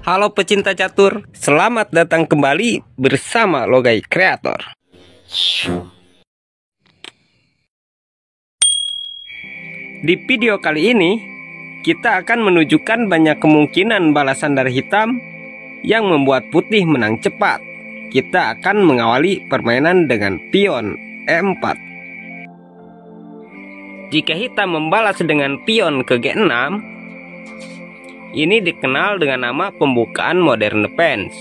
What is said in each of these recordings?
Halo pecinta catur, selamat datang kembali bersama Logai Kreator. Di video kali ini, kita akan menunjukkan banyak kemungkinan balasan dari hitam yang membuat putih menang cepat. Kita akan mengawali permainan dengan pion E4. Jika hitam membalas dengan pion ke G6, ini dikenal dengan nama pembukaan modern defense,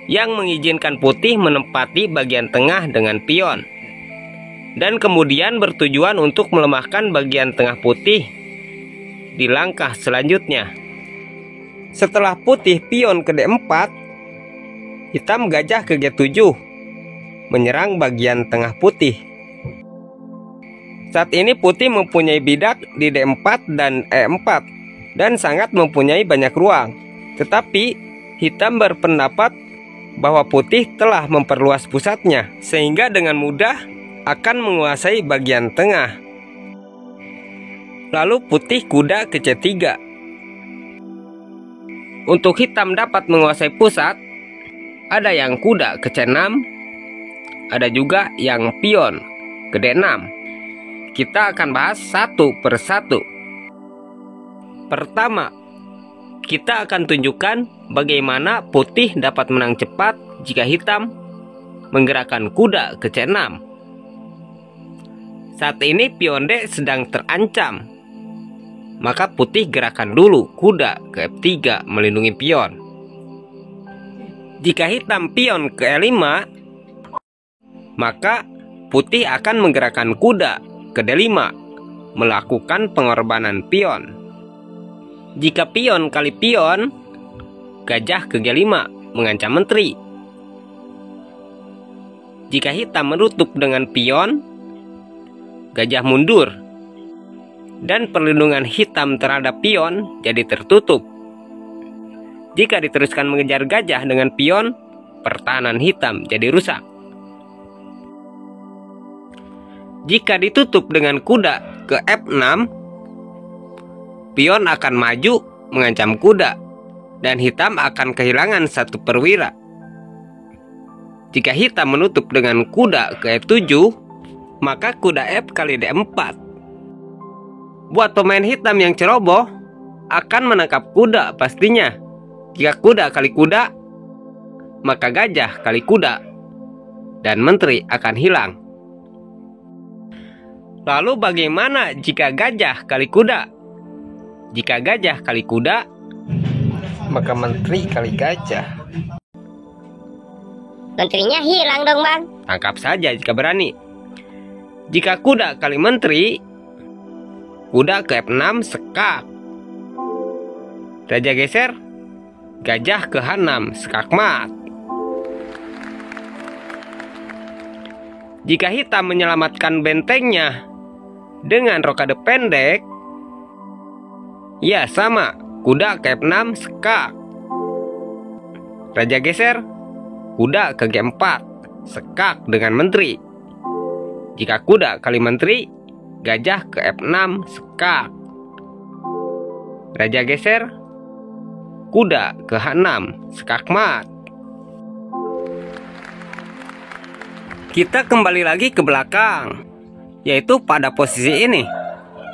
yang mengizinkan putih menempati bagian tengah dengan pion, dan kemudian bertujuan untuk melemahkan bagian tengah putih di langkah selanjutnya. Setelah putih pion ke D4, hitam gajah ke G7, menyerang bagian tengah putih. Saat ini putih mempunyai bidak di D4 dan E4 dan sangat mempunyai banyak ruang. Tetapi hitam berpendapat bahwa putih telah memperluas pusatnya sehingga dengan mudah akan menguasai bagian tengah. Lalu putih kuda ke C3. Untuk hitam dapat menguasai pusat, ada yang kuda ke C6, ada juga yang pion ke D6. Kita akan bahas satu persatu. Pertama, kita akan tunjukkan bagaimana putih dapat menang cepat jika hitam menggerakkan kuda ke C6. Saat ini pion D sedang terancam, maka putih gerakan dulu kuda ke F3 melindungi pion. Jika hitam pion ke E5, maka putih akan menggerakkan kuda ke D5 melakukan pengorbanan pion. Jika pion kali pion, gajah ke G5 mengancam menteri. Jika hitam menutup dengan pion, gajah mundur, dan perlindungan hitam terhadap pion jadi tertutup. Jika diteruskan mengejar gajah dengan pion, pertahanan hitam jadi rusak. Jika ditutup dengan kuda ke F6, pion akan maju mengancam kuda, dan hitam akan kehilangan satu perwira. Jika hitam menutup dengan kuda ke F7, maka kuda F kali D4. Buat pemain hitam yang ceroboh, akan menangkap kuda pastinya. Jika kuda kali kuda, maka gajah kali kuda, dan menteri akan hilang. Lalu bagaimana jika gajah kali kuda? Jika gajah kali kuda, maka menteri kali gajah. Menterinya hilang dong, Bang. Tangkap saja jika berani. Jika kuda kali menteri, kuda ke F6 sekak. Raja geser, gajah ke H6 sekak mat. Jika hitam menyelamatkan bentengnya dengan rokade pendek, ya sama, kuda ke F6 sekak. Raja geser, kuda ke G4 sekak dengan menteri. Jika kuda kali menteri, gajah ke F6 sekak. Raja geser, kuda ke H6 sekak mat. Kita kembali lagi ke belakang, yaitu pada posisi ini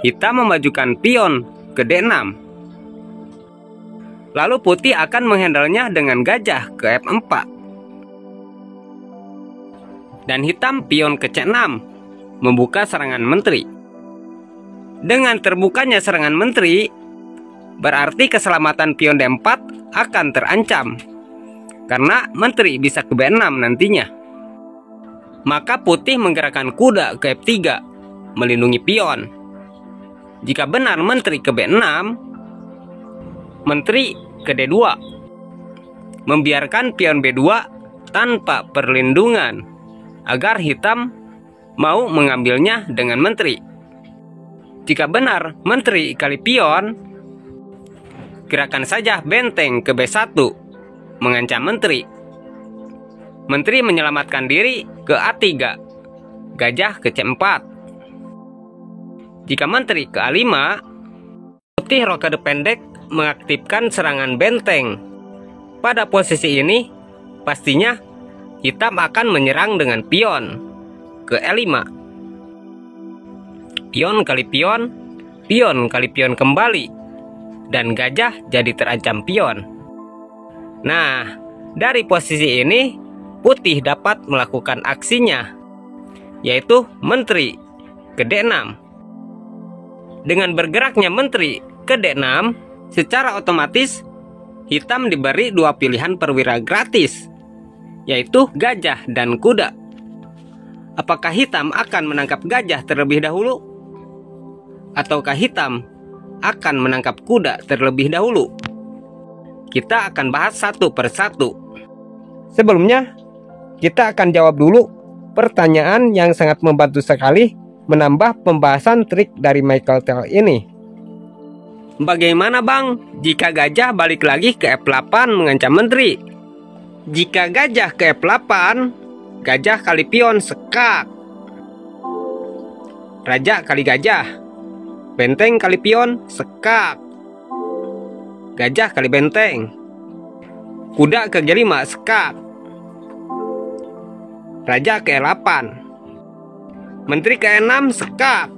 hitam memajukan pion ke D6. Lalu putih akan menghandlenya dengan gajah ke F4. Dan hitam pion ke C6 membuka serangan menteri. Dengan terbukanya serangan menteri, berarti keselamatan pion D4 akan terancam, karena menteri bisa ke B6 nantinya. Maka putih menggerakkan kuda ke F3 melindungi pion. Jika benar menteri ke B6, menteri ke D2, membiarkan pion B2 tanpa perlindungan agar hitam mau mengambilnya dengan menteri. Jika benar menteri kali pion, gerakan saja benteng ke B1 mengancam menteri. Menteri menyelamatkan diri ke A3, gajah ke C4. Jika menteri ke A5, putih rokade pendek mengaktifkan serangan benteng Pada posisi ini, pastinya hitam akan menyerang dengan pion ke E5. Pion kali pion, pion kali pion kembali, dan gajah jadi terancam pion. Nah, dari posisi ini, putih dapat melakukan aksinya, yaitu menteri ke D6. Dengan bergeraknya menteri ke D6, secara otomatis hitam diberi dua pilihan perwira gratis, yaitu gajah dan kuda. Apakah hitam akan menangkap gajah terlebih dahulu? Ataukah hitam akan menangkap kuda terlebih dahulu? Kita akan bahas satu persatu. Sebelumnya, kita akan jawab dulu pertanyaan yang sangat membantu sekali menambah pembahasan trik dari Michael Tell ini. Bagaimana bang jika gajah balik lagi ke F8 mengancam menteri? Jika gajah ke F8, gajah kali pion sekak. Raja kali gajah, benteng kali pion sekak. Gajah kali benteng. Kuda ke G5 sekak. Raja ke E8. Menteri ke E6 sekak.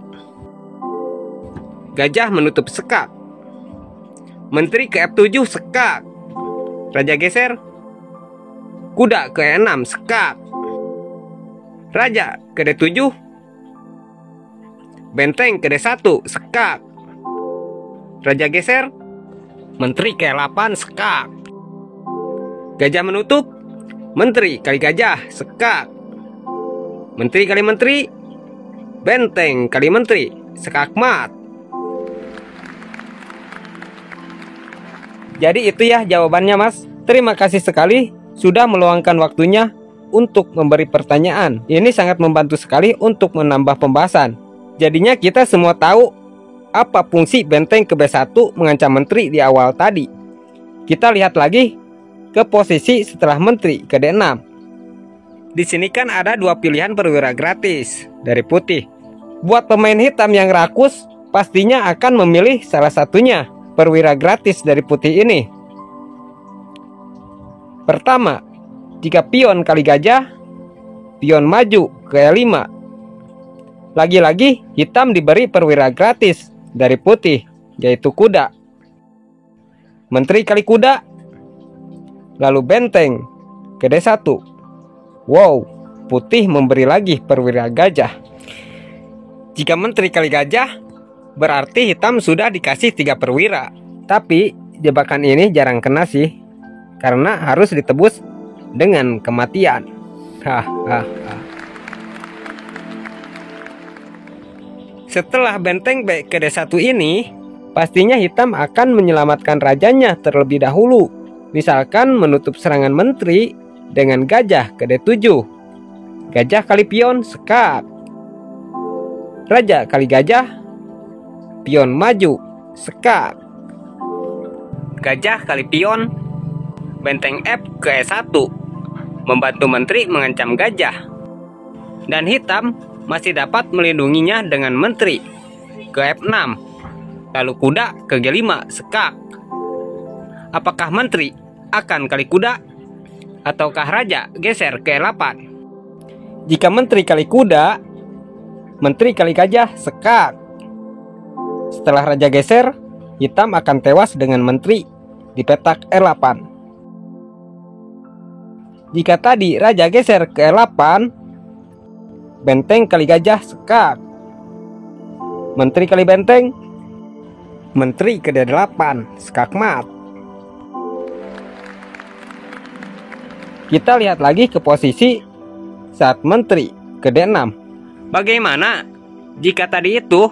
Gajah menutup sekak. Menteri ke F7 sekak. Raja geser. Kuda ke E6 sekak. Raja ke D7. Benteng ke D1 sekak. Raja geser. Menteri ke E8 sekak. Gajah menutup. Menteri kali gajah sekak. Menteri kali menteri. Benteng kali menteri sekak mat. Jadi itu ya jawabannya mas. Terima kasih sekali sudah meluangkan waktunya untuk memberi pertanyaan. Ini sangat membantu sekali untuk menambah pembahasan. Jadinya kita semua tahu apa fungsi benteng ke B1 mengancam menteri di awal tadi. Kita lihat lagi ke posisi setelah menteri ke D6. Di sini kan ada dua pilihan perwira gratis dari putih. Buat pemain hitam yang rakus, pastinya akan memilih salah satunya perwira gratis dari putih ini. Pertama, jika pion kali gajah, pion maju ke E5. Lagi-lagi hitam diberi perwira gratis dari putih, yaitu kuda. Menteri kali kuda, lalu benteng ke D1. Wow, putih memberi lagi perwira gajah. Jika menteri kali gajah, berarti hitam sudah dikasih 3 perwira. Tapi jebakan ini jarang kena sih, karena harus ditebus dengan kematian. Setelah benteng B ke D1 ini, pastinya hitam akan menyelamatkan rajanya terlebih dahulu. Misalkan menutup serangan menteri dengan gajah ke D7. Gajah kali pion sekak. Raja kali gajah, pion maju sekak. Gajah kali pion, benteng F ke E1, membantu menteri mengancam gajah. Dan hitam masih dapat melindunginya dengan menteri ke F6. Lalu kuda ke G5 sekak. Apakah menteri akan kali kuda ataukah raja geser ke E8? Jika menteri kali kuda, menteri kali gajah sekak. Setelah raja geser, hitam akan tewas dengan menteri di petak E8. Jika tadi raja geser ke E8, benteng kali gajah sekak. Menteri kali benteng, menteri ke D8 sekak mat. Kita lihat lagi ke posisi saat menteri ke D6. Bagaimana jika tadi itu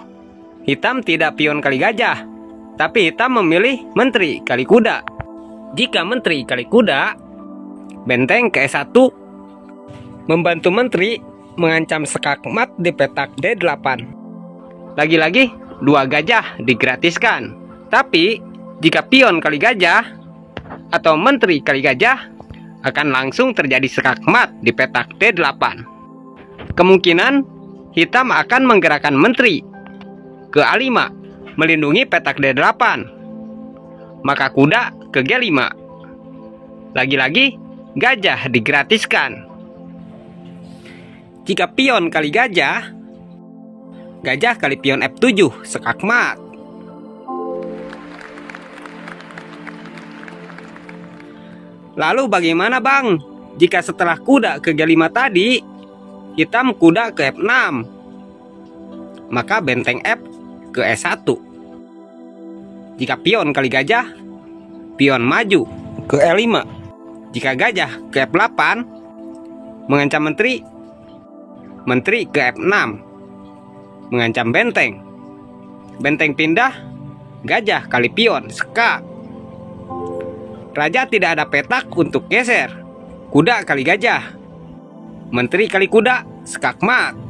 hitam tidak pion kali gajah, tapi hitam memilih menteri kali kuda? Jika menteri kali kuda, benteng ke E1 membantu menteri mengancam sekak mat di petak D8. Lagi-lagi 2 gajah digratiskan. Tapi jika pion kali gajah atau menteri kali gajah, akan langsung terjadi sekak mat di petak D8. Kemungkinan hitam akan menggerakkan menteri ke A5 melindungi petak D8. Maka kuda ke G5. Lagi-lagi gajah digratiskan. Jika pion kali gajah, gajah kali pion F7 skakmat. Lalu bagaimana bang jika setelah kuda ke G5 tadi hitam kuda ke F6? Maka benteng F ke E1. Jika pion kali gajah, pion maju ke E5. Jika gajah ke F8 mengancam menteri, menteri ke F6 mengancam benteng. Benteng pindah, gajah kali pion skak. Raja tidak ada petak untuk geser. Kuda kali gajah, menteri kali kuda skakmat.